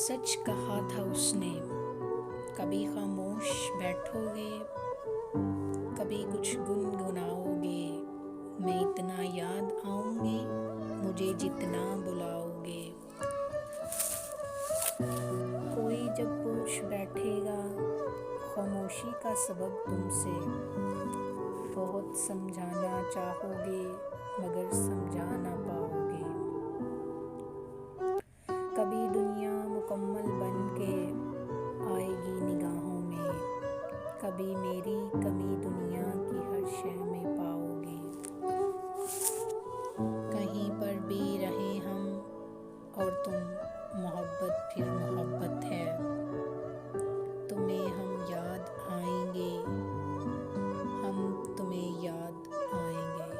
सच कहा था उसने, कभी खामोश बैठोगे, कभी कुछ गुनगुनाओगे, मैं इतना याद आऊंगी, मुझे जितना बुलाओगे। कोई जब पूछ बैठेगा खामोशी का सबब तुमसे, बहुत समझाना चाहोगे मगर समझा ना पाओगे। कभी दुनिया मुकम्मल बन के आएगी निगाहों में, कभी मेरी कमी दुनिया की हर शय में पाओगे। कहीं पर भी रहे हम और तुम, मोहब्बत फिर मोहब्बत है। तुम्हें हम याद आएंगे, हम तुम्हें याद आएंगे।